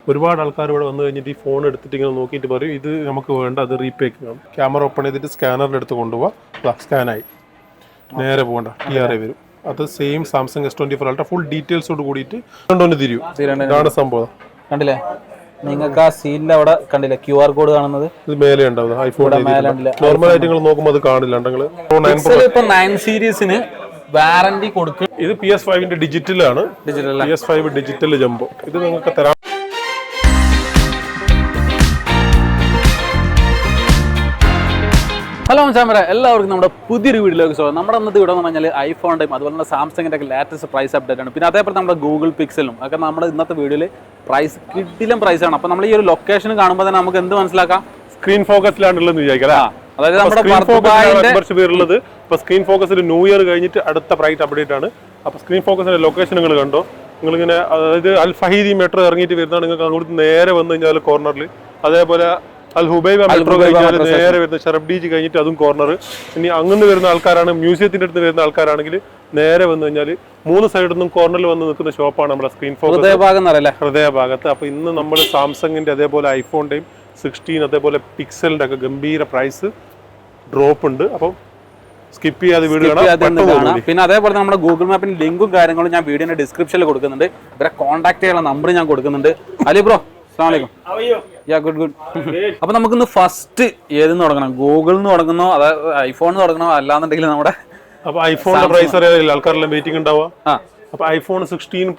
ഒരുപാട് ആൾക്കാർ ഇവിടെ വന്നു കഴിഞ്ഞിട്ട് ഈ ഫോൺ എടുത്തിട്ട് ഇങ്ങനെ നോക്കിയിട്ട് പറയും ഇത് നമുക്ക് വേണ്ട, അത് റീപേക്ക് ചെയ്യണം. ക്യാമറ ഓപ്പൺ ചെയ്തിട്ട് സ്കാനറിൻ്റെ അടുത്ത് കൊണ്ടുപോകാം, സ്കാനായി നേരെ പോകണ്ട TRA വരും. അത് same Samsung S24 Ultra full ഡീറ്റെയിൽസോട് കൂടിയിട്ട് കണ്ടോണ്ട് തിരിയും. ഇതാണ് സംഭവം. കണ്ടില്ലേ നിങ്ങൾക്ക് ആ സീലിന്റെ അവിടെ കണ്ടില്ലേ QR കോഡ് കാണുന്നത്? ഇത് മേലെ ഉണ്ടാവും. ഐഫോൺ നോർമൽ ആയിട്ട് നിങ്ങൾ നോക്കുമ്പോൾ അത് കാണില്ല. ഇപ്പൊ 9 സീരീസിന് വാറന്റി കൊടുക്കും. ഇത് PS5 ഡിജിറ്റലാണ്. PS5 digital jumbo. ഇത് നിങ്ങൾക്ക് തരാം. ഹലോ ചാമര, എല്ലാവർക്കും നമ്മുടെ പുതിയൊരു വീഡിയോയിലേക്ക് സ്വാഗതം. നമ്മുടെ ഇന്നത്തെ വീഡിയോ എന്ന് പറഞ്ഞാൽ ഐഫോണിൻ്റെയും അതുപോലെ തന്നെ സാംസങ്ങിൻ്റെ ഒക്കെ ലേറ്റസ്റ്റ് പ്രൈസ് അപ്ഡേറ്റ് ആണ്. പിന്നെ അതേപോലെ നമ്മുടെ ഗൂഗിൾ പിക്സലും ഒക്കെ നമ്മുടെ ഇന്നത്തെ വീഡിയോയിൽ പ്രൈസ് കിട്ടിലും പ്രൈസാണ്. അപ്പോൾ നമ്മൾ ഈ ഒരു ലൊക്കേഷൻ കാണുമ്പോൾ തന്നെ നമുക്ക് എന്ത് മനസ്സിലാക്കാം? സ്ക്രീൻ ഫോക്കസിലാണുള്ളതെന്ന് വിചാരിക്കാം. അതായത് നമ്മുടെ കുറച്ച് പേരുള്ളത് ഇപ്പൊ സ്ക്രീൻ ഫോക്കസിൽ ന്യൂ ഇയർ കഴിഞ്ഞിട്ട് അടുത്ത പ്രൈസ് അപ്ഡേറ്റ് ആണ്. അപ്പൊ സ്ക്രീൻ ഫോക്കസിന്റെ ലൊക്കേഷൻ നിങ്ങൾ കണ്ടോ? നിങ്ങളിങ്ങനെ അതായത് അൽ ഫഹീദി മെട്രോ ഇറങ്ങിയിട്ട് വരുന്നതാണ്. നിങ്ങൾക്ക് അങ്ങോട്ട് നേരെ വന്നു കഴിഞ്ഞാൽ കോർണറിൽ, അതേപോലെ അൽ ഹുബൈബ മെട്രോ കഴിഞ്ഞാൽ നേരെ വരുന്ന ഷറബ്ഡീജ് കഴിഞ്ഞിട്ട് അതും കോർണർ. ഇനി അങ്ങനെ വരുന്ന ആൾക്കാരാണ്, മ്യൂസിയത്തിന്റെ അടുത്ത് വരുന്ന ആൾക്കാരാണെങ്കിൽ നേരെ വന്നു കഴിഞ്ഞാൽ 3 സൈഡിൽ നിന്നും കോർണറിൽ വന്ന് നിൽക്കുന്ന ഷോപ്പാണ് നമ്മുടെ സ്ക്രീൻ ഫോക്കസ് ഹൃദയഭാഗത്ത്. അപ്പൊ ഇന്ന് നമ്മൾ സാംസങ്ങിന്റെ അതേപോലെ ഐഫോണിന്റെയും 16 അതേപോലെ പിക്സലിന്റെ ഒക്കെ ഗംഭീര പ്രൈസ് ഡ്രോപ്പ് ഉണ്ട്. അപ്പം സ്കിപ്പ് ചെയ്യാതെ വീഡിയോ കാണാം. പിന്നെ അതേപോലെ നമ്മുടെ ഗൂഗിൾ മാപ്പിന്റെ ലിങ്കും കാര്യങ്ങളും ഞാൻ വീഡിയോന്റെ ഡിസ്ക്രിപ്ഷനിൽ കൊടുക്കുന്നുണ്ട്. ഇവരെ കോൺടാക്ട് ചെയ്യാനുള്ള നമ്പർ ഞാൻ കൊടുക്കുന്നുണ്ട്. Ali bro, good. അപ്പൊ നമുക്കിന്ന് ഫസ്റ്റ് ഏതെന്ന് തുടങ്ങണം? ഗൂഗിളിൽ നിന്ന് തുടങ്ങുന്നോ അതായത് ഐഫോണിൽ തുടങ്ങണോ, അല്ലാന്നുണ്ടെങ്കിൽ നമ്മുടെ അപ്പൊ ഐഫോണിന്റെ പ്രൈസ് അറിയാറില്ല ആൾക്കാരെല്ലാം വെയിറ്റിംഗ് ഉണ്ടാവുക. അപ്പൊ ഐഫോൺ 16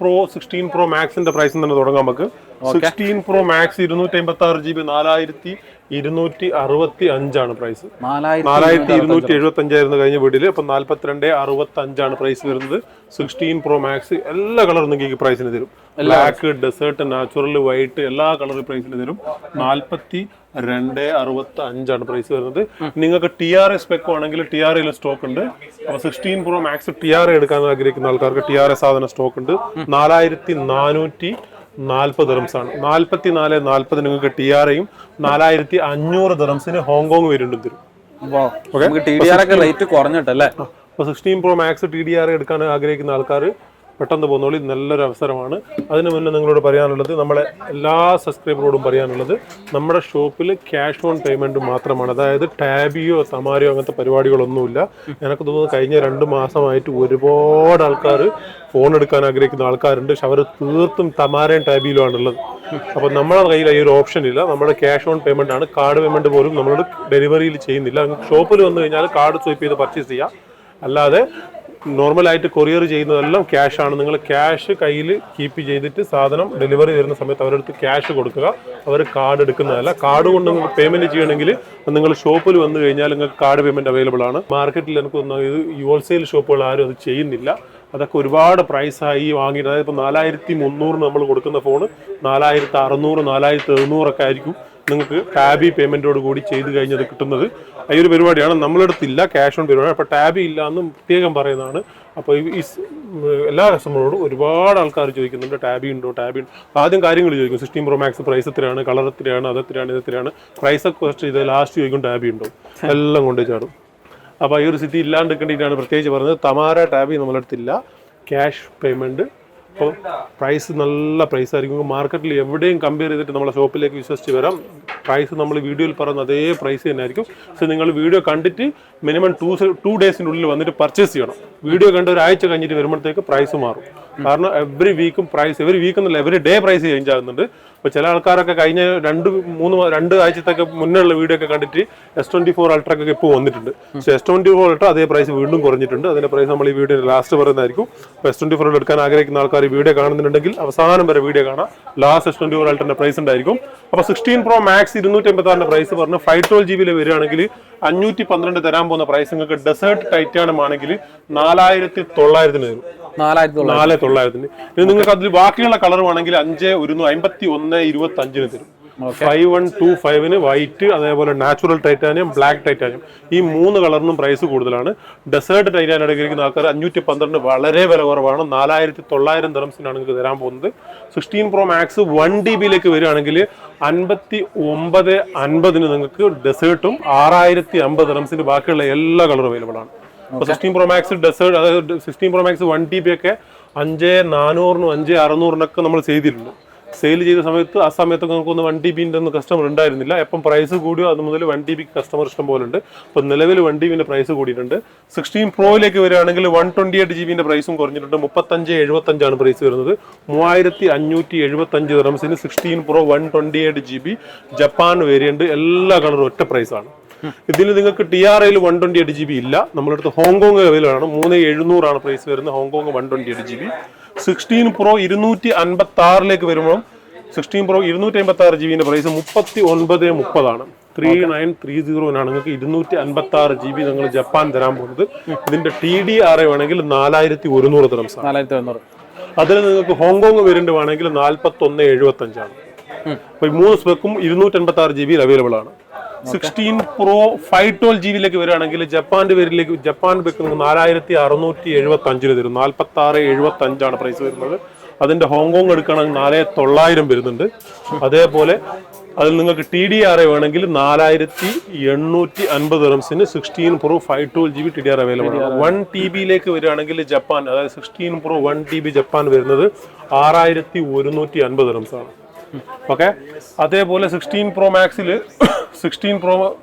Pro Maxന്റെ പ്രൈസ് തന്നെ തുടങ്ങാം നമുക്ക്. 16 Pro Max 256 GB 4265 പ്രൈസ്. 4275 ആയിരുന്നു കഴിഞ്ഞ വീട്ടില്. അപ്പൊ 4265 പ്രൈസ് വരുന്നത്. 16 Pro Max എല്ലാ കളറും നിങ്ങൾക്ക് പ്രൈസിന് തരും. ബ്ലാക്ക്, ഡെസേർട്ട്, നാച്ചുറൽ, വൈറ്റ് എല്ലാ കളർ പ്രൈസിന് തരും. 4265 പ്രൈസ് വരുന്നത്. നിങ്ങൾക്ക് TRA സ്പെക് ആണെങ്കിൽ TRA സ്റ്റോക്ക് ഉണ്ട്. അപ്പൊ 16 Pro Max TRA എടുക്കാൻ ആഗ്രഹിക്കുന്ന ആൾക്കാർക്ക് TRA സാധനം സ്റ്റോക്ക് ഉണ്ട്. 4440 ദിറംസാണ്. 4440 നിങ്ങൾക്ക് TRAയും 4500 ദിറംസിന് ഹോങ്കോങ് വേരിയന്റും തരും. റേറ്റ് കുറഞ്ഞിട്ടല്ലേ? അപ്പൊ 16 Pro Max TDRA എടുക്കാൻ ആഗ്രഹിക്കുന്ന ആൾക്കാർ പെട്ടെന്ന് പോകുന്നോളി, നല്ലൊരു അവസരമാണ്. അതിന് മുന്നേ നിങ്ങളോട് പറയാനുള്ളത്, നമ്മളെ എല്ലാ സബ്സ്ക്രൈബറോടും പറയാനുള്ളത്, നമ്മുടെ ഷോപ്പിൽ ക്യാഷ് ഓൺ പേയ്മെന്റ് മാത്രമാണ്. അതായത് ടാബിയോ തമാരിയോ അങ്ങനത്തെ പരിപാടികളൊന്നുമില്ല. എനിക്ക് തോന്നുന്നു കഴിഞ്ഞ 2 മാസമായിട്ട് ഒരുപാട് ആൾക്കാർ ഫോൺ എടുക്കാൻ ആഗ്രഹിക്കുന്ന ആൾക്കാരുണ്ട്. പക്ഷെ അവർ തീർത്തും തമാരയും ടാബിയിലും ആണുള്ളത്. അപ്പൊ നമ്മുടെ കയ്യിൽ ഈ ഒരു ഓപ്ഷൻ ഇല്ല. നമ്മുടെ ക്യാഷ് ഓൺ പേയ്മെന്റ് ആണ്. കാർഡ് പേയ്മെന്റ് പോലും നമ്മളോട് ഡെലിവറിയിൽ ചെയ്യുന്നില്ല. ഷോപ്പിൽ വന്നു കഴിഞ്ഞാൽ കാർഡ് സ്വൈപ്പ് ചെയ്ത് പർച്ചേസ് ചെയ്യാം. അല്ലാതെ നോർമലായിട്ട് കൊറിയർ ചെയ്യുന്നതെല്ലാം ക്യാഷ് ആണ്. നിങ്ങൾ ക്യാഷ് കയ്യിൽ കീപ്പ് ചെയ്തിട്ട് സാധനം ഡെലിവറി വരുന്ന സമയത്ത് അവരടുത്ത് ക്യാഷ് കൊടുക്കുക. അവർ കാർഡ് എടുക്കുന്നതല്ല. കാർഡ് കൊണ്ട് നിങ്ങൾക്ക് പേയ്മെന്റ് ചെയ്യണമെങ്കിൽ നിങ്ങൾ ഷോപ്പിൽ വന്നു കഴിഞ്ഞാൽ നിങ്ങൾക്ക് കാർഡ് പേയ്മെന്റ് അവൈലബിൾ ആണ്. മാർക്കറ്റിൽ എനിക്ക് ഇത് ഹോൾസെയിൽ ഷോപ്പുകൾ ആരും അത് ചെയ്യുന്നില്ല. അതൊക്കെ ഒരുപാട് പ്രൈസായി വാങ്ങിയിട്ട്, അതായത് ഇപ്പോൾ 4300 നമ്മൾ കൊടുക്കുന്ന ഫോണ് 4600 4700 ഒക്കെ ആയിരിക്കും നിങ്ങൾക്ക് ടാബി പേയ്മെന്റോട് കൂടി ചെയ്ത് കഴിഞ്ഞത് കിട്ടുന്നത്. ഈ ഒരു പരിപാടിയാണ് നമ്മളെടുത്തില്ല, ക്യാഷ് ഓൺ പരിപാടി. അപ്പോൾ ടാബി ഇല്ല എന്ന് പ്രത്യേകം പറയുന്നതാണ്. അപ്പോൾ ഈ എല്ലാ കസ്റ്റമറോടും ഒരുപാട് ആൾക്കാർ ചോദിക്കുന്നുണ്ട് ടാബി ഉണ്ടോ, ടാബി ഉണ്ടോ. ആദ്യം കാര്യങ്ങൾ ചോദിക്കും. 16 Pro Max പ്രൈസ് എത്രയാണ്, കളർ എത്രയാണ്, അതെത്രയാണ്, ഇതെത്രയാണ്. പ്രൈസൊക്കെ ക്വസ്റ്റ് ചെയ്ത് ലാസ്റ്റ് ചോദിക്കും ടാബി ഉണ്ടോ. എല്ലാം കൊണ്ടു ചാടും. അപ്പോൾ ഈ ഒരു സ്ഥിതി ഇല്ലാണ്ടിരിക്കേണ്ടിയിട്ടാണ് പ്രത്യേകിച്ച് പറഞ്ഞത്. തമാര ടാബി നമ്മളെടുത്തില്ല, ക്യാഷ് പേയ്മെന്റ്. അപ്പോൾ പ്രൈസ് നല്ല പ്രൈസ് ആയിരിക്കും. മാർക്കറ്റിൽ എവിടെയും കമ്പയർ ചെയ്തിട്ട് നമ്മളെ ഷോപ്പിലേക്ക് വിശ്വസിച്ച് വരാം. പ്രൈസ് നമ്മൾ വീഡിയോയിൽ പറയുന്ന അതേ പ്രൈസ് തന്നെ ആയിരിക്കും. പക്ഷെ നിങ്ങൾ വീഡിയോ കണ്ടിട്ട് മിനിമം 2 ഡേയ്സിനുള്ളിൽ വന്നിട്ട് പർച്ചേസ് ചെയ്യണം. വീഡിയോ കണ്ട് ഒരാഴ്ച കഴിഞ്ഞിട്ട് വരുമ്പോഴത്തേക്ക് പ്രൈസ് മാറും. കാരണം എവറി വീക്കും പ്രൈസ്, എവറി വീക്ക് എന്നല്ല എവറി ഡേ പ്രൈസ് ചേഞ്ച് ആകുന്നുണ്ട്. അപ്പോൾ ചില ആൾക്കാരൊക്കെ കഴിഞ്ഞ 2 ആഴ്ചത്തൊക്കെ മുന്നുള്ള വീഡിയോ ഒക്കെ കണ്ടിട്ട് S24 Ultra ഒക്കെ ഇപ്പോൾ വന്നിട്ടുണ്ട്. പക്ഷേ S24 Ultra അതേ പ്രൈസ് വീണ്ടും കുറഞ്ഞിട്ടുണ്ട്. അതിന്റെ പ്രൈസ് നമ്മൾ ഈ വീഡിയോ ലാസ്റ്റ് പറയുന്നതായിരിക്കും. അപ്പോൾ S24 എടുക്കാൻ ആഗ്രഹിക്കുന്ന ആൾക്കാർ ഈ വീഡിയോ കാണുന്നുണ്ടെങ്കിൽ അവസാനം വരെ വീഡിയോ കാണാം. ലാസ്റ്റ് S24 Ultra പ്രൈസ് ഉണ്ടായിരിക്കും. അപ്പോൾ 16 Pro Max 256 പ്രൈസ് പറഞ്ഞ് 512 GB വരികയാണെങ്കിൽ 512 തരാൻ പോകുന്ന പ്രൈസ് നിങ്ങൾക്ക് ഡെസേർട്ട് ടൈറ്റാനിയം ആണെങ്കിൽ 4900 തരും. 4900. ഇനി നിങ്ങൾക്ക് അതിൽ ബാക്കിയുള്ള കളർ ആണെങ്കിൽ 5125 തരും. 5125 വൈറ്റ്, അതേപോലെ നാച്ചുറൽ ടൈറ്റാനിയം, ബ്ലാക്ക് ടൈറ്റാനിയം, ഈ 3 കളറിനും പ്രൈസ് കൂടുതലാണ്. ഡെസേർട്ട് ടൈറ്റാനിയം എടുക്കുന്ന ആൾക്കാർ 512 വളരെ വില കുറവാണ്. 4900 ദിറംസിനാണ് നിങ്ങൾക്ക് തരാൻ പോകുന്നത്. 16 Pro Max 1 DB വരികയാണെങ്കിൽ 5950 നിങ്ങൾക്ക് ഡെസേർട്ടും 6050 ദിറംസിന് ബാക്കിയുള്ള എല്ലാ കളറും അവൈലബിൾ ആണ്. 16 Pro Max ഡെസേർട്ട്, അതായത് 16 Pro Max 1 DB ഒക്കെ 5400 5600 നമ്മൾ ചെയ്തിട്ടുണ്ട്. സെയിൽ ചെയ്ത സമയത്ത് ആ സമയത്തൊക്കെ നമുക്കൊന്ന് 1 TB ഒന്നും കസ്റ്റമർ ഉണ്ടായിരുന്നില്ല. എപ്പം പ്രൈസ് കൂടിയോ അത് മുതൽ 1 TB കസ്റ്റമർ ഇഷ്ടം പോലെ ഉണ്ട്. അപ്പോൾ നിലവിൽ 1 TB പ്രൈസ് കൂടിയിട്ടുണ്ട്. 16 പ്രോയിലേക്ക് വരികയാണെങ്കിൽ 128 GB പ്രൈസും കുറഞ്ഞിട്ടുണ്ട്. 3575 പ്രൈസ് വരുന്നത്. 3575 ദിർഹംസിന് 16 പ്രോ 128 GB ജപ്പാൻ വേരിയന്റ് എല്ലാ കളറും ഒറ്റ പ്രൈസാണ്. ഇതിൽ നിങ്ങൾക്ക് TRAയിൽ 128 GB ഇല്ല. നമ്മളടുത്ത് ഹോങ്കോങ് അവൈലബിൾ ആണ്. 3700 പ്രൈസ് വരുന്നത്. Hong Kong 128 GB. 16 പ്രോ 256 വരുമ്പോൾ 16 പ്രോ 256 GB പ്രൈസ് 3930 3930 നിങ്ങൾക്ക് 256 GB നിങ്ങൾ ജപ്പാൻ തരാൻ പോകുന്നത്. ഇതിന്റെ TDRA വേണമെങ്കിൽ 4100 ദിർഹംസ്. 4100. അതിൽ നിങ്ങൾക്ക് ഹോങ്കോങ് വേരിയന്റ് വേണമെങ്കിൽ 4175 അപ്പൊ 3 സ്പെക്കും 256 GB അവൈലബിൾ ആണ്. 16 പ്രോ 512 GB വരികയാണെങ്കിൽ ജപ്പാന്റെ പേരിലേക്ക് ജപ്പാൻ വെക്കുന്നത് 4675 തരും. 4675 പ്രൈസ് വരുന്നത്. അതിന്റെ ഹോങ്കോങ് എടുക്കുകയാണെങ്കിൽ 4900 വരുന്നുണ്ട്. അതേപോലെ അതിൽ നിങ്ങൾക്ക് TDRA വേണമെങ്കിൽ 4850 ദിർഹംസിന് 16 പ്രോ 512 GB TDRA അവൈലബിൾ ആണ്. 1 TB വരികയാണെങ്കിൽ ജപ്പാൻ, അതായത് 16 പ്രോ 1 TB ജപ്പാൻ വരുന്നത് 6150 ദിർഹംസ് ആണ്. ഓക്കെ, അതേപോലെ 16 പ്രോ മാക്സിൽ 16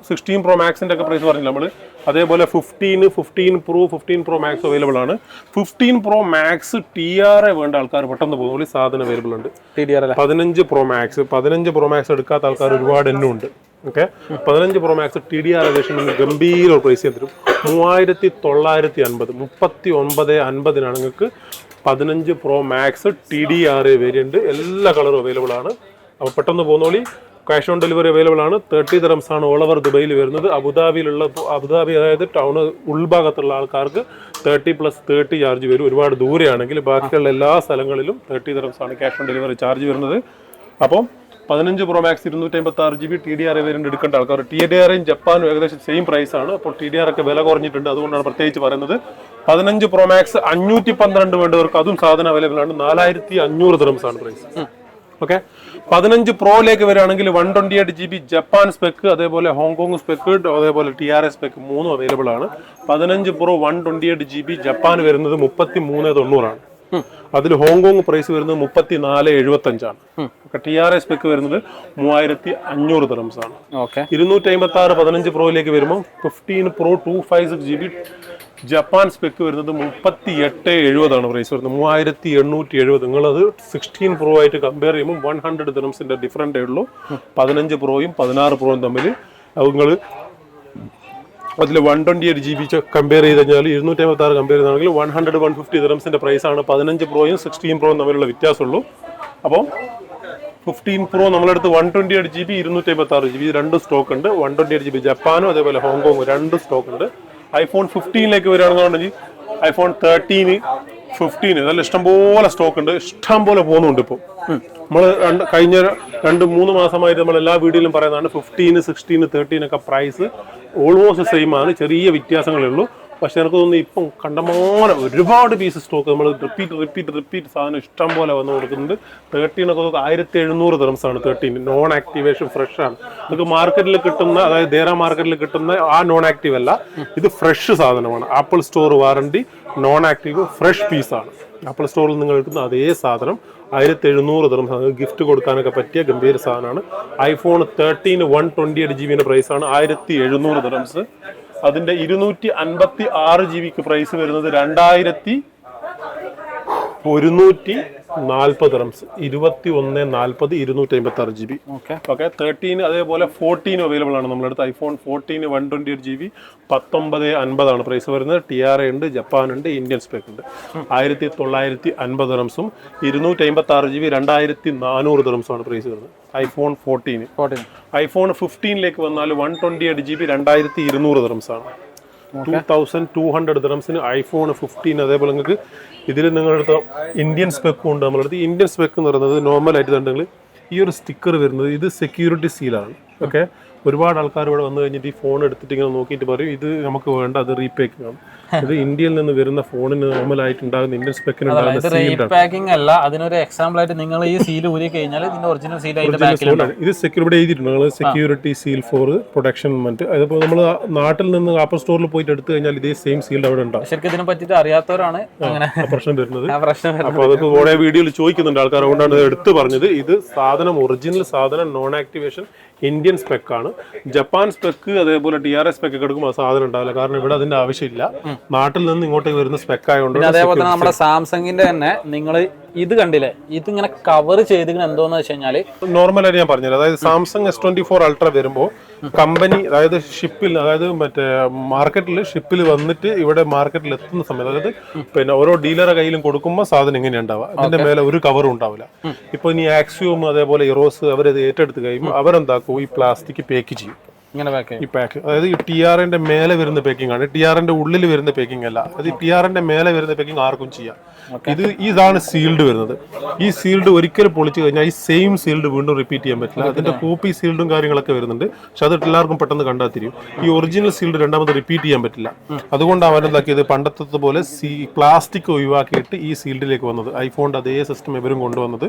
പ്രോ മാക്സിന്റെ ഒക്കെ പ്രൈസ് പറഞ്ഞില്ല നമ്മൾ. അതേപോലെ 15 പ്രോ മാക്സ് അവൈലബിൾ ആണ്. 15 പ്രോ മാക്സ് TRA വേണ്ട ആൾക്കാർ പെട്ടെന്ന് പോകുന്ന സാധനം അവൈലബിൾ ഉണ്ട്. 15 പ്രോ മാക്സ് എടുക്കാത്ത ആൾക്കാർ ഒരുപാട് എണ്ണം ഉണ്ട്. ഓക്കെ, 15 പ്രോ മാക്സ് TDRA വേഷൻ ഗംഭീര പ്രൈസ് തരും. 3950 3950 നിങ്ങൾക്ക് 15 പ്രോ മാക്സ് TDRA വേരിയന്റ് എല്ലാ കളറും അവൈലബിൾ ആണ്. അപ്പോൾ പെട്ടെന്ന് പോകുന്നോളി. ക്യാഷ് ഓൺ ഡെലിവറി അവൈലബിൾ ആണ്. 30 ദിർഹംസ് ആണ് ഓൾ ഓവർ ദുബൈയിൽ വരുന്നത്. അബുദാബി അതായത് ടൗൺ ഉൾഭാഗത്തുള്ള ആൾക്കാർക്ക് 30+30 ചാർജ് വരും. ഒരുപാട് ദൂരെയാണെങ്കിൽ ബാക്കിയുള്ള എല്ലാ സ്ഥലങ്ങളിലും 30 ദിർഹംസ് ആണ് ക്യാഷ് ഓൺ ഡെലിവറി ചാർജ് വരുന്നത്. അപ്പം 15 pro max 256 GB TDRA variant എടുക്കേണ്ട ആൾക്കാർ, TDRAയും ജപ്പാനും ഏകദേശം സെയിം പ്രൈസ് ആണ്. അപ്പോൾ TDRA ഒക്കെ വില കുറഞ്ഞിട്ടുണ്ട്, അതുകൊണ്ടാണ് പ്രത്യേകിച്ച് പറയുന്നത്. 15 പ്രോ മാക്സ് 512 വേണ്ടവർക്ക് അതും സാധനം അവൈലബിൾ ആണ്. 4500 ദിർഹംസ് ആണ് പ്രൈസ്. ഓക്കെ, 15 പ്രോയിലേക്ക് വരികയാണെങ്കിൽ 128 GB ജപ്പാൻ സ്പെക്ക്, അതേപോലെ ഹോങ്കോങ് സ്പെക്ക്, അതേപോലെ TRA സ്പെക്ക് 3 അവൈലബിൾ ആണ്. 15 പ്രോ 128 GB ജപ്പാൻ വരുന്നത് 3390 അതിൽ ഹോങ്കോങ് പ്രൈസ് വരുന്നത് 3475 TRA സ്പെക്ക് വരുന്നത് 3500 ദിർഹംസ് ആണ്. 256 15 പ്രോയിലേക്ക് വരുമ്പോൾ 15 പ്രോ 256 GB ജപ്പാൻ സ്പെക്ക് വരുന്നത് 3870 പ്രൈസ് വരുന്നത്. 3870. നിങ്ങളത് 16 പ്രോ ആയിട്ട് കമ്പയർ ചെയ്യുമ്പോൾ 100 ദിർഹംസിന്റെ ഡിഫറൻറ്റേ ഉള്ളൂ. 15 പ്രോയും 16 പ്രോയും തമ്മിൽ. നിങ്ങൾ അതിൽ 128 GB കമ്പയർ ചെയ്ത് കഴിഞ്ഞാൽ 256 കമ്പയർ ചെയ്താണെങ്കിൽ 150 ദിർഹംസിന്റെ പ്രൈസാണ്. 15 പ്രോയും 16 പ്രോയും തമ്മിലുള്ള വ്യത്യാസമുള്ളൂ. അപ്പോൾ 15 പ്രോ നമ്മളടുത്ത് 128 GB 256 GB രണ്ട് സ്റ്റോക്ക് ഉണ്ട്. 128 GB ജപ്പാനും അതേപോലെ ഹോങ്കോങ് രണ്ട് സ്റ്റോക്ക് ഉണ്ട്. iPhone 15 വരികയാണെന്നുണ്ടെങ്കിൽ iPhone 13, 15 നല്ല ഇഷ്ടംപോലെ സ്റ്റോക്ക് ഉണ്ട്. ഇഷ്ടംപോലെ പോകുന്നുണ്ട്. ഇപ്പോൾ നമ്മൾ കഴിഞ്ഞ 2-3 മാസമായിട്ട് നമ്മൾ എല്ലാ വീഡിയോയിലും പറയുന്നതാണ് 15, 16, 13 ഒക്കെ പ്രൈസ് ഓൾമോസ്റ്റ് സെയിം ആണ്. ചെറിയ വ്യത്യാസങ്ങളേ ഉള്ളൂ. പക്ഷെ എനിക്ക് തോന്നുന്നു ഇപ്പം കണ്ടമാനം ഒരുപാട് പീസ് സ്റ്റോക്ക് നമ്മൾ റിപ്പീറ്റ് സാധനം ഇഷ്ടം പോലെ വന്ന് കൊടുക്കുന്നുണ്ട്. 13 ഒക്കെ 1700 ദിർഹംസ് ആണ്. 13 നോൺ ആക്ടിവേഷൻ ഫ്രഷ് ആണ്. നമുക്ക് മാർക്കറ്റിൽ കിട്ടുന്ന, അതായത് ദേറ മാർക്കറ്റിൽ കിട്ടുന്ന ആ നോൺ ആക്റ്റീവ് അല്ല, ഇത് ഫ്രഷ് സാധനമാണ്. Apple store warranty, non active, fresh പീസാണ്. ആപ്പിൾ സ്റ്റോറിൽ നിങ്ങൾ കിട്ടുന്ന അതേ സാധനം 1700 ദിർഹംസ്. ഗിഫ്റ്റ് കൊടുക്കാനൊക്കെ പറ്റിയ ഗംഭീര സാധനമാണ്. iPhone 13 128 GB പ്രൈസാണ് 1700 ദിർഹംസ്. അതിന്റെ 256 GB പ്രൈസ് വരുന്നത് 2140 ദിർഹംസ്. 2140 256 GB. ഓക്കെ, 13 അതേപോലെ 14 അവൈലബിൾ ആണ് നമ്മളടുത്ത്. iPhone 14 128 GB 1950 പ്രൈസ് വരുന്നത്. TRA ഉണ്ട്, ജപ്പാൻ ഉണ്ട്, ഇന്ത്യൻ സ്പെക്ക് ഉണ്ട്. 1950 ദിർഹംസും 256 GB 2400 ദിർഹംസുമാണ് പ്രൈസ് വരുന്നത്. iPhone 14. iPhone 15 വന്നാൽ 128 GB 2200 ദിർഹംസ് ആണ്. 2200 ദിർഹംസിന് iPhone 15. അതേപോലെ നിങ്ങൾക്ക് ഇതിൽ നിങ്ങളടുത്ത് ഇന്ത്യൻ സ്പെക്കും ഉണ്ട്. നമ്മളടുത്ത് ഇന്ത്യൻ സ്പെക്ക് എന്ന് പറയുന്നത് നോർമൽ ആയിട്ട് കണ്ടെങ്കിൽ ഈ ഒരു സ്റ്റിക്കർ വരുന്നത് ഇത് സെക്യൂരിറ്റി സീലാണ്. ഓക്കെ, ഒരുപാട് ആൾക്കാർ ഇവിടെ വന്നു കഴിഞ്ഞിട്ട് ഈ ഫോൺ എടുത്തിട്ട് ഇങ്ങനെ നോക്കിയിട്ട് പറയും ഇത് നമുക്ക് വേണ്ട, അത് റീപേക്ക് ആണ്. ഇത് ഇന്ത്യയിൽ നിന്ന് വരുന്ന ഫോണിന് നോർമൽ ആയിട്ട് ഉണ്ടാകുന്ന ഇന്ത്യൻ സ്പെക്കിന് ഉണ്ടാകുന്ന സീൽഡ് പാക്കിംഗ് അല്ല. അതിനൊരു എക്സാമ്പിൾ ആയിട്ട് നിങ്ങൾ ഈ സീൽ ഊരി കഴിഞ്ഞാൽ ഇതിന്റെ ഒറിജിനൽ സീൽ അതിന്റെ ബാക്കിലുണ്ട്. ഇത് സെക്യൂരിറ്റി എഴുതിയിട്ടുണ്ട് നിങ്ങൾ, സെക്യൂരിറ്റി സീൽ ഫോർ പ്രൊട്ടക്ഷൻ മറ്റ്. അതിപ്പോൾ നമ്മൾ നാട്ടിൽ നിന്ന് ആപ്പിൾ സ്റ്റോറിൽ പോയിട്ട് എടുത്തു കഴിഞ്ഞാൽ ഇതേ സെയിം സീൽഡ് അവിടെ ഉണ്ടാവും. ശരിക്കും ഇതിനെ പറ്റിയിട്ട് അറിയാത്തവരാണ് അങ്ങനെ പ്രശ്നം വരുന്നത്. പ്രശ്നം. അപ്പോൾ അതൊക്കെ ഓരോ വീഡിയോയിൽ ചോദിക്കുന്നുണ്ട് ആൾക്കാർ, അതുകൊണ്ടാണ് എടുത്തു പറഞ്ഞത്. ഇത് സാധനം ഒറിജിനൽ സാധനം, നോൺ ആക്ടിവേഷൻ ഇന്ത്യൻ സ്പെക്കാണ്. ജപ്പാൻ സ്പെക്ക് അതേപോലെ DRS സ്പെക്ക് ഒക്കെ എടുക്കുമ്പോൾ സാധനം ഉണ്ടാവില്ല, കാരണം ഇവിടെ അതിന്റെ ആവശ്യമില്ല. നാട്ടിൽ നിന്ന് ഇങ്ങോട്ടേക്ക് വരുന്ന സ്പെക്ക് ആയതുകൊണ്ട്. അതേപോലെ തന്നെ നമ്മുടെ സാംസങ്ങിന്റെ തന്നെ നിങ്ങൾ ഇത് കണ്ടില്ലേ, ഇത് ഇങ്ങനെ കവർ ചെയ്തിങ്ങനെ എന്തോന്ന് വെച്ച് കഴിഞ്ഞാല് നോർമലായിട്ട് ഞാൻ പറഞ്ഞത്, അതായത് സാംസങ് S24 അൾട്ര വരുമ്പോൾ കമ്പനി, അതായത് ഷിപ്പിൽ, അതായത് മറ്റേ മാർക്കറ്റിൽ ഷിപ്പിൽ വന്നിട്ട് ഇവിടെ മാർക്കറ്റിൽ എത്തുന്ന സമയത്ത്, അതായത് പിന്നെ ഓരോ ഡീലറെ കയ്യിലും കൊടുക്കുമ്പോൾ സാധനം ഇങ്ങനെ ഉണ്ടാവുക, അതിന്റെ മേലെ ഒരു കവറും ഉണ്ടാവില്ല. ഇപ്പൊ ഇനി ആക്സിയോം അതേപോലെ ഇറോസ് അവരത് ഏറ്റെടുത്ത് കഴിയുമ്പോൾ അവരെന്താക്കും, ഈ പ്ലാസ്റ്റിക് പാക്ക് ചെയ്യും. ഈ പാക്ക്, അതായത് ഈ TRന്റെ മേലെ വരുന്ന പാക്കിംഗ് ആണ്, TRന്റെ ഉള്ളിൽ വരുന്ന പാക്കിംഗ് അല്ല. അത് TRന്റെ മേലെ വരുന്ന പാക്കിംഗ് ആർക്കും ചെയ്യാം. ഇതാണ് സീൽഡ് വരുന്നത്. ഈ സീൽഡ് ഒരിക്കലും പൊളിച്ചു കഴിഞ്ഞാൽ ഈ സെയിം സീൽഡ് വീണ്ടും റിപ്പീറ്റ് ചെയ്യാൻ പറ്റില്ല. അതിന്റെ കോപ്പി സീൽഡും കാര്യങ്ങളൊക്കെ വരുന്നുണ്ട്, പക്ഷെ അത് എല്ലാവർക്കും പെട്ടെന്ന് കണ്ടാൽ തിരിയും. ഈ ഒറിജിനൽ സീൽഡ് രണ്ടാമത് റിപ്പീറ്റ് ചെയ്യാൻ പറ്റില്ല. അതുകൊണ്ടാണ് അവരെന്താക്കിയത്, പണ്ടത്തെ പോലെ പ്ലാസ്റ്റിക് ഒഴിവാക്കിയിട്ട് ഈ സീൽഡിലേക്ക് വന്നത്. ഐഫോണിന്റെ അതേ സിസ്റ്റം ഇവരും കൊണ്ടുവന്നത്.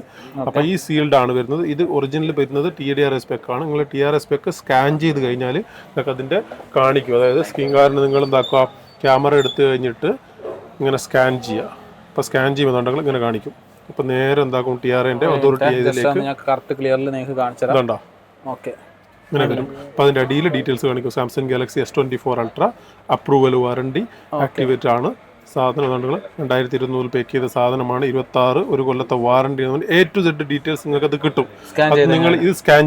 അപ്പൊ ഈ സീൽഡ് ആണ് വരുന്നത്. ഇത് ഒറിജിനൽ വരുന്നത് TRS സ്പെക്ക് ആണ്. നിങ്ങൾ TRS സ്പെക്ക് സ്കാൻ ചെയ്ത് കഴിഞ്ഞാൽ നിങ്ങൾക്ക് അതിന്റെ കാണിക്കും. അതായത് സ്ക്രീൻ കാർഡിന് നിങ്ങൾ എന്താക്കുക, ക്യാമറ എടുത്തു കഴിഞ്ഞിട്ട് ഇങ്ങനെ സ്കാൻ ചെയ്യുക. അപ്പോൾ സ്കാൻ ചെയ്യുന്നുണ്ടെങ്കിൽ ഇങ്ങനെ കാണിക്കും. അപ്പോൾ നേരെ എന്താക്കും, TRന്റെ അതോറിറ്റി ഇതുണ്ടോ ഇങ്ങനെ വരും. അപ്പോൾ അതിന്റെ അടിയിൽ ഡീറ്റെയിൽസ് കാണിക്കും. Samsung Galaxy S24 ultra approval warranty activate ആണ്. സാധനം ഉണ്ടെങ്കിൽ 2200 പാക്ക് ചെയ്ത സാധനമാണ്. 26 ഒരു കൊല്ലത്തെ warranty. A to Z details നിങ്ങൾക്ക് അത് കിട്ടും. നിങ്ങൾ ഇത് സ്കാൻ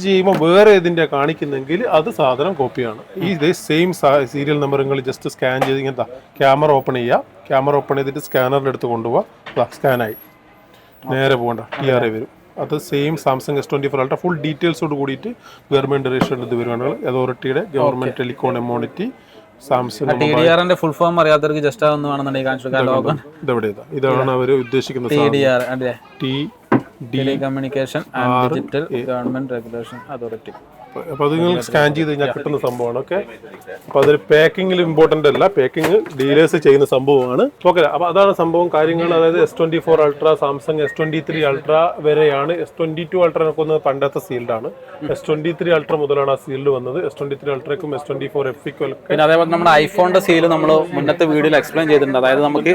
ചെയ്യുമ്പോൾ, വേറെ ഇതിന്റെ കാണിക്കുന്നെങ്കിൽ അത് സാധനം കോപ്പിയാണ്. ഇതേ സെയിം സീരിയൽ നമ്പർ നിങ്ങൾ ജസ്റ്റ് സ്കാൻ ചെയ്ത് ഇങ്ങനത്തെ ക്യാമറ ഓപ്പൺ ചെയ്യുക. ക്യാമറ ഓപ്പൺ ചെയ്തിട്ട് സ്കാനറിന്റെ അടുത്ത് കൊണ്ടുപോവുക. സ്കാനായി നേരെ പോകണ്ട, TRA വരും. അത് same Samsung S24 ultra full ഡീറ്റെയിൽസോട് കൂടിയിട്ട് ഗവൺമെന്റ് രജിസ്റ്റർ ഇത് വരുവാണ്. അതോറിറ്റിയുടെ ഗവൺമെന്റ് ടെലികോം എമോണിറ്റി സാംസങ്. TDRന്റെ ഫുൾ ഫോം അറിയാത്തവർക്ക് ജസ്റ്റ് ഇതാണ് അവർ ഉദ്ദേശിക്കുന്നത്. Telecommunication and digital government regulation authority. അപ്പോൾ അത് നിങ്ങൾ സ്കാൻ ചെയ്ത് കഴിഞ്ഞാൽ കിട്ടുന്ന സംഭവമാണ്. ഓക്കെ, അപ്പോൾ അതൊരു പാക്കിങ്ങിൽ ഇമ്പോർട്ടൻ്റ് അല്ല, പാക്കിങ് ഡീലേഴ്സ് ചെയ്യുന്ന സംഭവമാണ്. ഓക്കെ, അപ്പോൾ അതാണ് സംഭവം കാര്യങ്ങൾ. അതായത് S24 ultra, Samsung S23 ultra വരെയാണ്. S22 അൾട്രനൊക്കെ ഒന്ന് പണ്ടത്തെ സീൽഡാണ്. S23 അൾട്ര മുതലാണ് ആ സീൽഡ് വന്നത്. S23 അൾട്രയ്ക്കും S24 FEക്കും ഒക്കെ. പിന്നെ അതേപോലെ നമ്മുടെ ഐഫോണിന്റെ സീൽ നമ്മൾ മുന്നത്തെ വീഡിയോയിൽ എക്സ്പ്ലെയിൻ ചെയ്തിട്ടുണ്ട്. അതായത് നമുക്ക്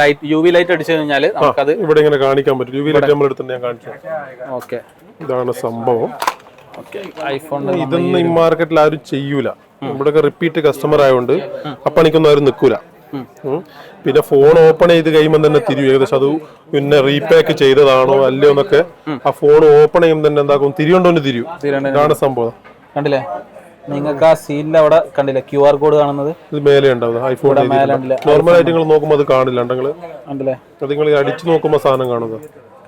ലൈറ്റ് UV ലൈറ്റ് അടിച്ചു കഴിഞ്ഞാൽ നമുക്കത് ഇവിടെ ഇങ്ങനെ കാണിക്കാൻ പറ്റും. UV ലൈറ്റ് നമ്മൾ എടുത്തിട്ട് ഞാൻ കാണിച്ചു. ഓക്കെ, ഇതാണ് സംഭവം. ഐഫോൺ ഇതൊന്നും ഈ മാർക്കറ്റിൽ ആരും ചെയ്യൂല. ഇവിടെയൊക്കെ റിപ്പീറ്റ് കസ്റ്റമർ ആയതുകൊണ്ട് അപ്പണിക്കൊന്നും ആരും നിൽക്കൂല. പിന്നെ ഫോൺ ഓപ്പൺ ചെയ്ത് കഴിയുമ്പോൾ തന്നെ തിരിയും. ഏകദേശം അത് പിന്നെ റീപാക്ക് ചെയ്തതാണോ അല്ലയോ എന്നൊക്കെ ആ ഫോൺ ഓപ്പൺ ചെയ്യുമ്പോൾ തന്നെ എന്താക്കും, തിരിയുണ്ടോന്ന് തിരിയും. ഇതാണ് സംഭവം. കണ്ടില്ലേ നിങ്ങൾക്ക് ആ സീലിൽ അവിടെ കണ്ടില്ലേ QR കോഡ് കാണുന്നത്? ഇത് മേലെ ഉണ്ടാവും. ഐഫോൺ നോർമലായിട്ട് നിങ്ങൾ നോക്കുമ്പോൾ അത് കാണില്ല. കണ്ടില്ലേ, അത് നിങ്ങൾ അടിച്ചു നോക്കുമ്പോൾ സാധനം കാണുന്നത്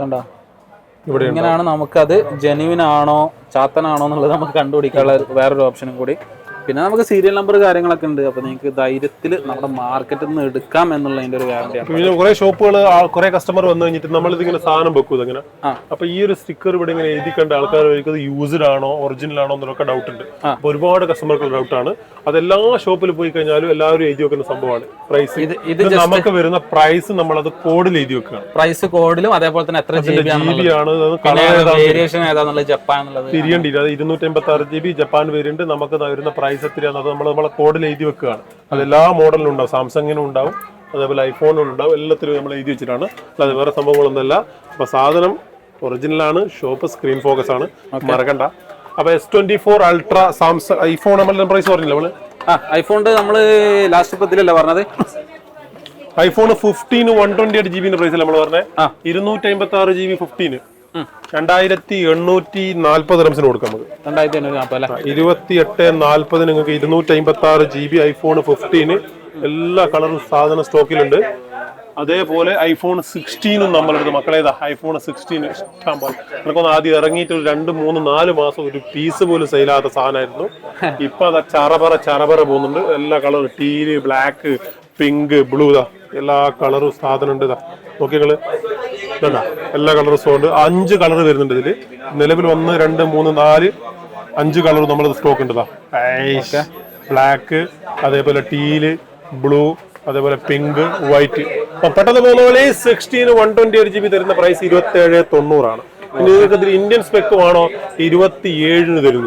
കണ്ടോ? ഇങ്ങനെയാണ് നമുക്കത് ജെന്യുവിൻ ആണോ ചാത്തനാണോ എന്നുള്ളത് നമുക്ക് കണ്ടുപിടിക്കാനുള്ള വേറൊരു ഓപ്ഷനും കൂടി. പിന്നെ നമുക്ക് സീരിയൽ നമ്പർ കാര്യങ്ങളൊക്കെ ഉണ്ട്. അപ്പൊ നിങ്ങൾക്ക് ധൈര്യത്തിൽ നമ്മുടെ മാർക്കറ്റിൽ നിന്ന് എടുക്കാം എന്നുള്ളതിന്റെ ഒരു ഗ്യാരണ്ടിയാണ്. പിന്നെ കുറെ ഷോപ്പുകൾ കുറെ കസ്റ്റമർ വന്നു കഴിഞ്ഞിട്ട് നമ്മളിതിങ്ങനെ സാധനം വെക്കും ഇതങ്ങനെ. അപ്പൊ ഈ ഒരു സ്റ്റിക്കർ ഇവിടെ ഇങ്ങനെ എഴുതി കണ്ട ആൾക്കാർ ഇത് യൂസ്ഡ് ആണോ ഒറിജിനൽ ആണോ എന്നൊക്കെ ഡൗട്ട് ഉണ്ട്. അപ്പൊ ഒരുപാട് കസ്റ്റമർക്ക് ഡൗട്ടാണ്. അതെല്ലാ ഷോപ്പിൽ പോയി കഴിഞ്ഞാലും എല്ലാവരും എഴുതി വെക്കുന്ന സംഭവമാണ്. പ്രൈസ് ഇത് നമുക്ക് വരുന്ന പ്രൈസ് നമ്മളത് കോഡിൽ എഴുതി വെക്കുകയാണ്. പ്രൈസ് കോഡിലും അതേപോലെ തന്നെ എത്ര GB ആണ്, വേരിയേഷൻ ഏതാണെന്നുള്ളത് ജപ്പാൻ എന്നുള്ളത് തിരിയേണ്ടില്ല. അത് 256 GB ജപ്പാൻ വേരിയന്റ്. നമുക്ക് വരുന്ന പ്രൈസ് എത്രയാണെന്നത് നമ്മളെ കോഡിൽ എഴുതി വെക്കുകയാണ്. അതെല്ലാ മോഡലിലും ഉണ്ടാവും. സാംസങ്ങിനും ഉണ്ടാവും, അതേപോലെ ഐഫോണിനും ഉണ്ടാവും. എല്ലാത്തിലും നമ്മൾ എഴുതി വെച്ചിട്ടാണ്. അല്ലാതെ വേറെ സംഭവങ്ങളൊന്നുമല്ല. അപ്പൊ സാധനം ഒറിജിനലാണ്. ഷോപ്പ് സ്ക്രീൻ ഫോക്കസ് ആണ്, മറക്കണ്ട. അപ്പൊ S24 അൾട്ര സാംസങ് ഐഫോൺ നമ്മളുടെ പ്രൈസ് പറഞ്ഞില്ല നമ്മള്. ഐഫോണിന്റെ നമ്മള് ലാസ്റ്റ് പത്തിലല്ലേ പറഞ്ഞത്? ഐഫോൺ 15 128 GB പ്രൈസിൽ നമ്മൾ പറഞ്ഞത്. 256 GB 15 2840 റംസിന് കൊടുക്കാം നമുക്ക്. 2840 നിങ്ങൾക്ക് 256 GB ഐഫോൺ 15 എല്ലാ കളറും സാധനം സ്റ്റോക്കിലുണ്ട്. അതേപോലെ ഐഫോൺ 16 നമ്മളെടുത്ത് മക്കളേതാ ഐഫോൺ 16 ഇഷ്ടം പോലെ. നമുക്കൊന്ന് ആദ്യം ഇറങ്ങിയിട്ട് ഒരു 2, 3, 4 മാസം ഒരു പീസ് പോലും സെയിലാത്ത സാധനമായിരുന്നു. ഇപ്പൊ അത് ചറപറ പോകുന്നുണ്ട്. എല്ലാ കളറും ടീല്, ബ്ലാക്ക്, പിങ്ക്, ബ്ലൂ, എല്ലാ കളറും സാധനം ഉണ്ട്. നോക്കിയങ്ങള് എല്ലാ കളറും സ്റ്റോക്ക് ഉണ്ട്. 5 കളർ വരുന്നുണ്ട് ഇതില്. നിലവിൽ 1, 2, 3, 4, 5 കളർ നമ്മൾ സ്റ്റോക്ക് ഉണ്ട്. ബ്ലാക്ക്, അതേപോലെ ടീല്, ബ്ലൂ, അതേപോലെ പിങ്ക്, വൈറ്റ്. അപ്പൊ പെട്ടെന്ന് പോകുന്ന പോലെ 16 128GB തരുന്ന പ്രൈസ് 2790 ഇനി നിങ്ങൾക്ക് ഇതിൽ ഇന്ത്യൻ സ്പെക്ക് വേണോ 27 തരും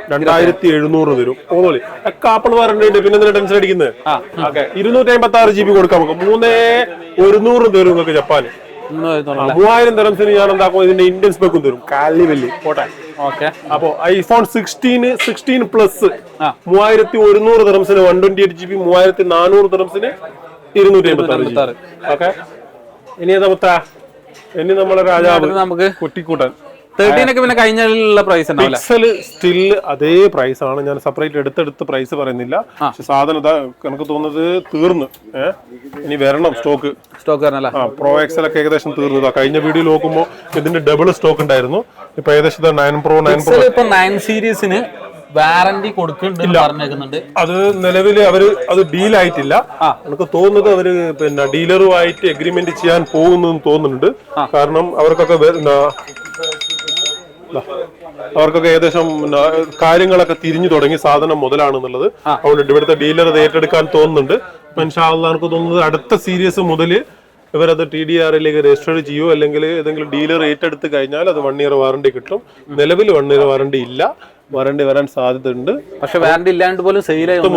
ഞാൻ, 2700 തരും. പോകുന്നോളി ഒക്കെ ആപ്പിൾ വാറണ്ടി. പിന്നെ എന്തിനാ ടെൻഷൻ അടിക്കുന്നത്? 256GB കൊടുക്കാം നമുക്ക്. 3100 തരും നിങ്ങൾക്ക് ജപ്പാന്. 3000 ദിറംസിന് ഞാൻ എന്താക്കും ഇതിന്റെ ഇന്ത്യൻ സ്പെക്കും തരും. കാലി വലി പോട്ടെ. അപ്പൊ ഐഫോൺ 16 പ്ലസ് 3100 ദിറംസിന് 128GB, 3400 ദിറംസിന് 256. ഓക്കെ, ഇനി നമുക്ക് ഇനി നമ്മളെ രാജാവ് നമുക്ക് കുട്ടിക്കൂട്ടൻ 13 പിന്നെ കഴിഞ്ഞ പ്രൈസ് പിക്സൽ സ്റ്റിൽ അതേ പ്രൈസ് ആണ്. ഞാൻ സെപ്പറേറ്റ് എടുത്തെടുത്ത് പ്രൈസ് പറയുന്നില്ല. പക്ഷെ സാധനം എനിക്ക് തോന്നുന്നത് തീർന്നു. ഇനി വരണം സ്റ്റോക്ക്. പ്രോ എക്സൽ ഒക്കെ ഏകദേശം തീർന്നു. കഴിഞ്ഞ വീഡിയോ നോക്കുമ്പോൾ ഇതിന്റെ ഡബിൾ സ്റ്റോക്ക് ഉണ്ടായിരുന്നു. ഇപ്പൊ ഏകദേശം 9 Pro 9 സീരീസിന് വാറന്റി കൊടുക്കുന്നുണ്ട്. അത് നിലവിൽ അവര് അത് ഡീലായിട്ടില്ല. എനിക്ക് തോന്നുന്നത് അവര് പിന്നെ ഡീലറുമായിട്ട് എഗ്രിമെന്റ് ചെയ്യാൻ പോകുന്നു തോന്നുന്നുണ്ട്. കാരണം അവർക്കൊക്കെ ഏകദേശം കാര്യങ്ങളൊക്കെ തിരിഞ്ഞു തുടങ്ങി, സാധനം മുതലാണെന്നുള്ളത്. അതുകൊണ്ട് ഇവിടുത്തെ ഡീലർ അത് ഏറ്റെടുക്കാൻ തോന്നുന്നുണ്ട്. ഇൻഷാ അല്ലാഹ് എനിക്ക് തോന്നുന്നത് അടുത്ത സീരീസ് മുതൽ ഇവരത് TDRലേക്ക് രജിസ്റ്റർ ചെയ്യോ, അല്ലെങ്കിൽ ഏതെങ്കിലും ഡീലർ ഏറ്റെടുത്ത് കഴിഞ്ഞാൽ അത് 1 year വാറണ്ടി കിട്ടും. നിലവിൽ 1 year വാറണ്ടി ഇല്ല, വാറണ്ടി വരാൻ സാധ്യതയുണ്ട്. പക്ഷെ വാറണ്ടി ഇല്ലാണ്ട് പോലും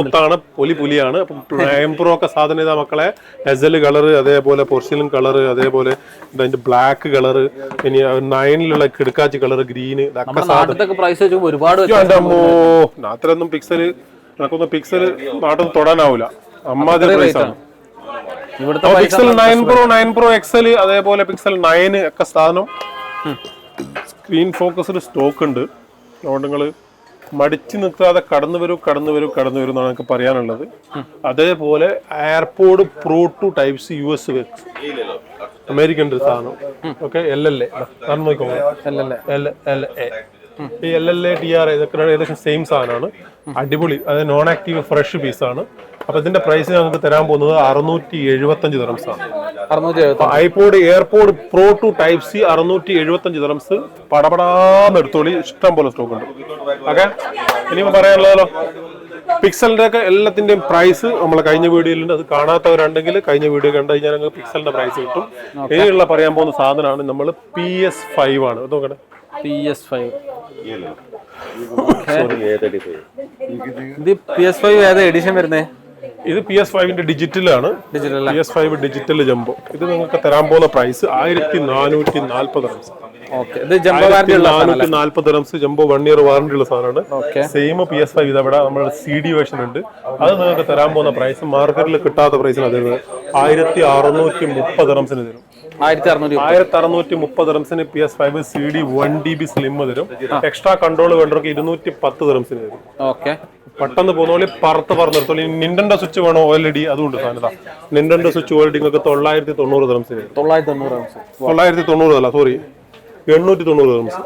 മുത്താണ്, പുലിയാണ്. അപ്പം 9 Pro ഒക്കെ സാധനം ഇതാ മക്കളെ. ഹെസൽ കളർ, അതേപോലെ പോർസിലിൻ കളർ, അതേപോലെ അതിന്റെ ബ്ലാക്ക് കളർ, ഇനി 9ലുള്ള കിടക്കാച്ചി കളർ, ഗ്രീന്, ഇതൊക്കെ അത്രയൊന്നും പിക്സല് നടക്കുന്ന പിക്സല് നാട്ടിൽ തൊടാനാവൂല. അമ്മാതിരി പ്രൈസാണ്. പിക്സൽ 9 Pro XL, അതേപോലെ പിക്സൽ 9 ഒക്കെ സാധനം സ്ക്രീൻ ഫോക്കസിൽ സ്റ്റോക്ക് ഉണ്ട്. അതുകൊണ്ട് നിങ്ങള് മടിച്ചു നിൽക്കാതെ കടന്നു വരും എന്നാണ് എനിക്ക് പറയാനുള്ളത്. അതേപോലെ AirPod Pro 2 Type-C US American സാധനം. ഓക്കെ, LLA ഈ LLA TR ഇതൊക്കെ ഏകദേശം സെയിം സാധനമാണ്. അടിപൊളി. അത് നോൺ ആക്റ്റീവ് ഫ്രഷ് പീസാണ്. അപ്പൊ ഇതിന്റെ പ്രൈസ് നമുക്ക് തരാൻ പോകുന്നത് 675 ദിറംസ് ആണ്. IPod AirPod Pro 2 Type-C 675 dirhams. പടപടാന്ന് എടുത്തോളി, ഇഷ്ടം പോലെ സ്റ്റോക്ക് ഉണ്ട്. ഓക്കെ, ഇനിയും പറയാനുള്ളതല്ലോ. പിക്സലിന്റെ ഒക്കെ എല്ലാത്തിന്റെയും പ്രൈസ് നമ്മളെ കഴിഞ്ഞ വീഡിയോയിലുണ്ട്. അത് കാണാത്തവരുണ്ടെങ്കിൽ കഴിഞ്ഞ വീഡിയോ കണ്ടു കഴിഞ്ഞാൽ നിങ്ങൾക്ക് പിക്സലിന്റെ പ്രൈസ് കിട്ടും. ഇനിയുള്ള പറയാൻ പോകുന്ന സാധനമാണ് നമ്മൾ PS5 ആണ്. നോക്കട്ടെ, PS5 ഏതാ എഡിഷൻ വരുന്നത്? ഇത് PS5 ഡിജിറ്റലാണ്. PS5 digital jumbo. ഇത് നിങ്ങൾക്ക് തരാൻ പോകുന്ന price 1440 dirhams. 440 dirhams Jumbo 1 year warranty ഉള്ള സാധനമാണ്. സെയിം PS5 ഇതവിടെ നമ്മുടെ CD വേർഷൻ ഉണ്ട്. അത് നിങ്ങൾക്ക് തരാൻ പോകുന്ന പ്രൈസ് മാർക്കറ്റിൽ കിട്ടാത്ത പ്രൈസിന് അത് 1630 ദിറംസിന് തരും. 1630 ദിറംസിന് PS5 CD 1DB സ്ലിം തരും. എക്സ്ട്രാ കൺട്രോൾ വേണ്ടവർക്ക് 210 ദിറംസിന് തരും. പെട്ടെന്ന് പോകുന്ന പറന്നെടുത്തോളി. നിന്റെന്റെ സ്വിച്ച് വേണോ OLED, അതുകൊണ്ട് സാധനത. നിന്റെന്റെ സ്വിച്ച് OLED നിങ്ങൾക്ക് 990 ദിറംസിന്. 990 അല്ല, സോറി, 890 ദിറംസ്.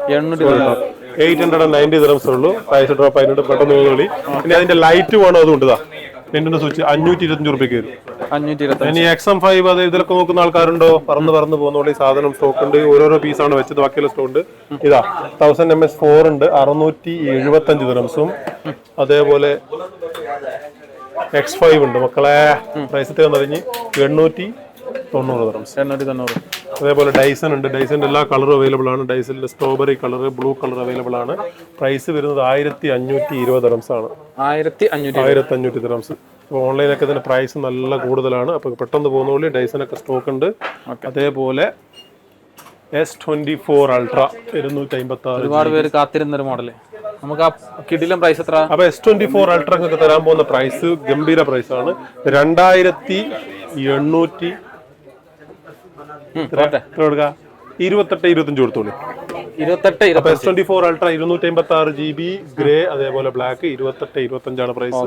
890 ദിറംസ് ഉള്ളൂ. പ്രൈസ് ഡ്രോപ്പ് ആയിട്ട് പെട്ടെന്ന് പോകുന്നോളി. പിന്നെ അതിന്റെ ലൈറ്റ് വേണോ, അതുകൊണ്ട് നിന്റെന്റെ സ്വിച്ച് 525 രൂപയ്ക്ക് വരും. ഇനി XM5 അത് ഇതിലൊക്കെ നോക്കുന്ന ആൾക്കാരുണ്ടോ? പറന്ന് പോകുന്നോളി. സാധനം സ്റ്റോക്ക് ഉണ്ട്. ഓരോരോ പീസാണ് വെച്ചത്, ബാക്കിയുള്ള സ്റ്റോക്ക് ഉണ്ട്. ഇതാ 1000 mAh 4 ഉണ്ട്, 675 ദിറംസും. അതേപോലെ X5 ഉണ്ട് മക്കളെ. പ്രൈസ് തന്നറിഞ്ഞ് 890 ദിറംസ്. അതേപോലെ ഡൈസൺ ഉണ്ട്. ഡൈസന്റെ എല്ലാ കളറും അവൈലബിൾ ആണ്. ഡൈസണിന്റെ strawberry colour, blue colour available ആണ്. പ്രൈസ് വരുന്നത് 1520 ദിറംസ് ആണ്. 1500 ദിറംസ്. ഓൺലൈനൊക്കെ ഇതിന്റെ പ്രൈസ് നല്ല കൂടുതലാണ്. അപ്പൊ പെട്ടെന്ന് പോകുന്ന ഡൈസനൊക്കെ സ്റ്റോക്ക് ഉണ്ട്. അതേപോലെ S24 Ultra 256. ഒരുപാട് പേര് കാത്തിരുന്നൊരു മോഡല്. നമുക്ക് ആ കിടിലം പ്രൈസ് എത്ര? അപ്പൊ S24 Ultra നിങ്ങൾക്ക് തരാൻ പോകുന്ന പ്രൈസ് ഗംഭീര പ്രൈസ് ആണ്. 2800 28-25 കൊടുത്തോളൂ. S24 Ultra 256GB ഗ്രേ, അതേപോലെ ബ്ലാക്ക് 28-25 പ്രൈസ്.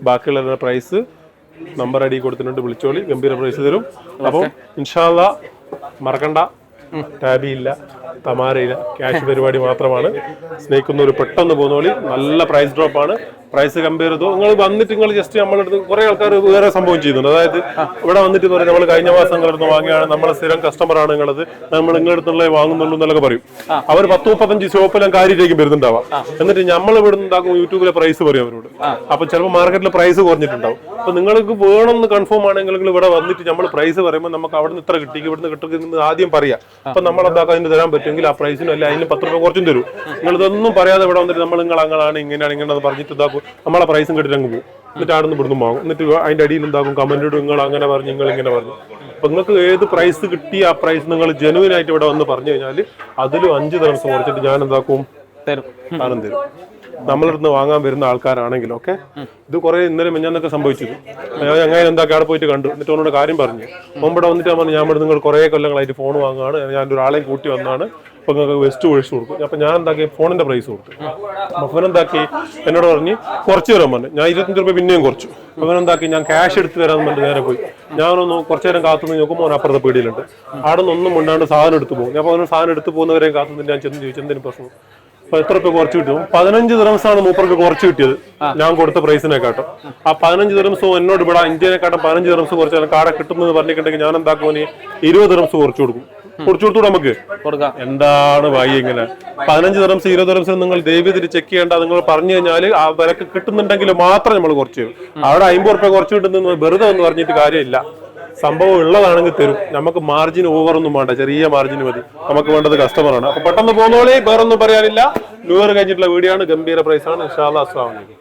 ബാക്കിയുള്ള പ്രൈസ് നമ്പർ ഐഡി കൊടുത്തിട്ടുണ്ട്, വിളിച്ചോളി. ഗംഭീര പ്രൈസ് തരും. അപ്പം ഇൻഷാ അല്ലാഹ് മറക്കണ്ട, ടാബി ഇല്ല, തമാരയില്ല, ക്യാഷ് പരിപാടി മാത്രമാണ്. സ്നേഹിക്കുന്നവർ പെട്ടെന്ന് പോകുന്നോളി. നല്ല പ്രൈസ് ഡ്രോപ്പ് ആണ്. പ്രൈസ് കമ്പയർ ചെയ്തു നിങ്ങൾ വന്നിട്ട് നിങ്ങൾ ജസ്റ്റ് നമ്മളെടുത്ത് കുറെ ആൾക്കാർ വേറെ സംഭവം ചെയ്യുന്നുണ്ട്. അതായത് ഇവിടെ വന്നിട്ട് പറയും നമ്മൾ കഴിഞ്ഞ മാസം നിങ്ങളടുത്ത് വാങ്ങിയാണ്, നമ്മളെ സ്ഥിരം കസ്റ്റമറാണ് നിങ്ങളത്, നമ്മൾ നിങ്ങളടുത്തുള്ള വാങ്ങുന്നുള്ളൂ എന്നൊക്കെ പറയും. അവർ 10-35 ഷോപ്പെല്ലാം കാര്യത്തിലേക്ക് വരുന്നുണ്ടാവാം. എന്നിട്ട് നമ്മൾ ഇവിടെ ഉണ്ടാക്കും യൂട്യൂബിലെ പ്രൈസ് പറയും അവരോട്. അപ്പൊ ചിലപ്പോൾ മാർക്കറ്റിൽ പ്രൈസ് കുറഞ്ഞിട്ടുണ്ടാവും. അപ്പൊ നിങ്ങൾക്ക് വേണമെന്ന് കൺഫേം ആണെങ്കിൽ ഇവിടെ വന്നിട്ട് നമ്മൾ പ്രൈസ് പറയുമ്പോൾ നമുക്ക് അവിടെ നിന്ന് ഇത്ര കിട്ടി, ഇവിടുന്ന് കിട്ടുന്നത് ആദ്യം പറയാം. അപ്പൊ നമ്മൾ എന്താക്കാം അതിന് തരാൻ പറ്റുമെങ്കിൽ ആ പ്രൈസിനും അല്ല അതിന് 10 രൂപ കുറച്ചും തരും. നിങ്ങൾ ഇതൊന്നും പറയാതെ ഇവിടെ വന്നിട്ട് നമ്മൾ നിങ്ങൾ അങ്ങനെയാണ് ഇങ്ങനെയാണ് ഇങ്ങനെ പറഞ്ഞിട്ട് ഇതാക്കും, നമ്മളെ പ്രൈസും കെട്ടിട്ട് അങ്ങ് പോകും. എന്നിട്ട് അവിടെ നിന്ന് ഇവിടുന്ന് വാങ്ങും. എന്നിട്ട് അതിന്റെ അടിയിൽ എന്താക്കും കമന്റ് ഇടും, നിങ്ങൾ അങ്ങനെ പറഞ്ഞു നിങ്ങൾ ഇങ്ങനെ പറഞ്ഞു. അപ്പൊ നിങ്ങൾക്ക് ഏത് പ്രൈസ് കിട്ടി ആ പ്രൈസ് നിങ്ങൾ ജെനുവിൻ ആയിട്ട് ഇവിടെ വന്ന് പറഞ്ഞു കഴിഞ്ഞാൽ അതിലും 5 ദിവസം കുറച്ചിട്ട് ഞാൻ എന്താക്കും സാധനം തരും. നമ്മളിടുന്ന് വാങ്ങാൻ വരുന്ന ആൾക്കാരാണെങ്കിലും ഒക്കെ. ഇത് കുറെ ഇന്നലെ മെഞ്ഞാന്നൊക്കെ സംഭവിച്ചത്. ഞാൻ അങ്ങനെ എന്താക്കി അവിടെ പോയിട്ട് കണ്ടു. എന്നിട്ട് അവനോട് കാര്യം പറഞ്ഞു. മുമ്പടെ വന്നിട്ട് പറഞ്ഞു ഞാൻ ഇവിടെ നിങ്ങൾ കുറെ കൊല്ലങ്ങളായിട്ട് ഫോൺ വാങ്ങുകയാണ്, ഞാൻ ഒരാളെയും കൂട്ടി വന്നാണ്, അപ്പൊ നിങ്ങൾക്ക് വെസ്റ്റ് ഒഴിച്ചു കൊടുക്കും. അപ്പൊ ഞാൻ എന്താക്കി ഫോണിന്റെ പ്രൈസ് കൊടുത്തു. അപ്പൊ എന്താക്കി എന്നോട് പറഞ്ഞ് കുറച്ച് തരാൻ പറഞ്ഞു. ഞാൻ 25 രൂപ പിന്നെയും കുറച്ചു. അപ്പൊ എന്താക്കി ഞാൻ ക്യാഷ് എടുത്ത് തരാൻ പറഞ്ഞിട്ട് നേരെ പോയി. ഞാനൊന്ന് കുറച്ചു നേരം കാത്തുനിന്ന് നോക്കുമ്പോൾ അപ്പുറത്തെ പീടിയിലുണ്ട്. അവിടെ നിന്നൊന്നും മുണ്ടാണ്ട് സാധനം എടുത്ത് പോകും. അപ്പൊ അവന് സാധനം എടുത്ത് പോകുന്നവരെയും കാത്തുനിന്ന് ഞാൻ ചെന്ന് ചോദിച്ചു എന്തിനും പ്രശ്നം. അപ്പൊ എത്ര രൂപ കുറച്ച് കിട്ടും? 15 ദിറംസാണ് മൂപ്പർക്ക് കുറച്ച് കിട്ടിയത് ഞാൻ കൊടുത്ത പ്രൈസിനെക്കാട്ടും. ആ 15 ദിറംസും എന്നോട് ഇവിടെ ഇന്ത്യനെക്കാട്ടും 15 ദിറംസ് കുറച്ച് കാട കിട്ടുന്നത് പറഞ്ഞിട്ടുണ്ടെങ്കിൽ ഞാൻ എന്താക്കും 20 ദിറംസ് കുറച്ച് കൊടുക്കും. കുറച്ചു കൊടുത്തൂടെ നമുക്ക്? എന്താണ് ഭായി ഇങ്ങനെ 15 ദിറംസ് 20 ദിറംസ് നിങ്ങൾ ദൈവത്തിൽ ചെക്ക് ചെയ്യേണ്ട. നിങ്ങൾ പറഞ്ഞു കഴിഞ്ഞാൽ ആ വിലക്ക് കിട്ടുന്നുണ്ടെങ്കിൽ മാത്രം നമ്മൾ കുറച്ച് തരും. അവിടെ 50 രൂപ കുറച്ച് കിട്ടുന്നത് വെറുതെ എന്ന് പറഞ്ഞിട്ട് കാര്യമില്ല. സംഭവം ഉള്ളതാണെങ്കിൽ തരും. നമുക്ക് മാർജിൻ ഓവർ ഒന്നും വേണ്ട, ചെറിയ മാർജിൻ മതി. നമുക്ക് വേണ്ടത് കസ്റ്റമറാണ്. അപ്പൊ പെട്ടെന്ന് പോകുന്നോളി, വേറൊന്നും പറയാനില്ല. ന്യൂ ഇയർ കഴിഞ്ഞിട്ടുള്ള വീഡിയോ ആണ്. ഗംഭീര പ്രൈസ് ആണ്. ഇൻഷാ അല്ലാഹ്. അസ്സലാമു അലൈക്കും.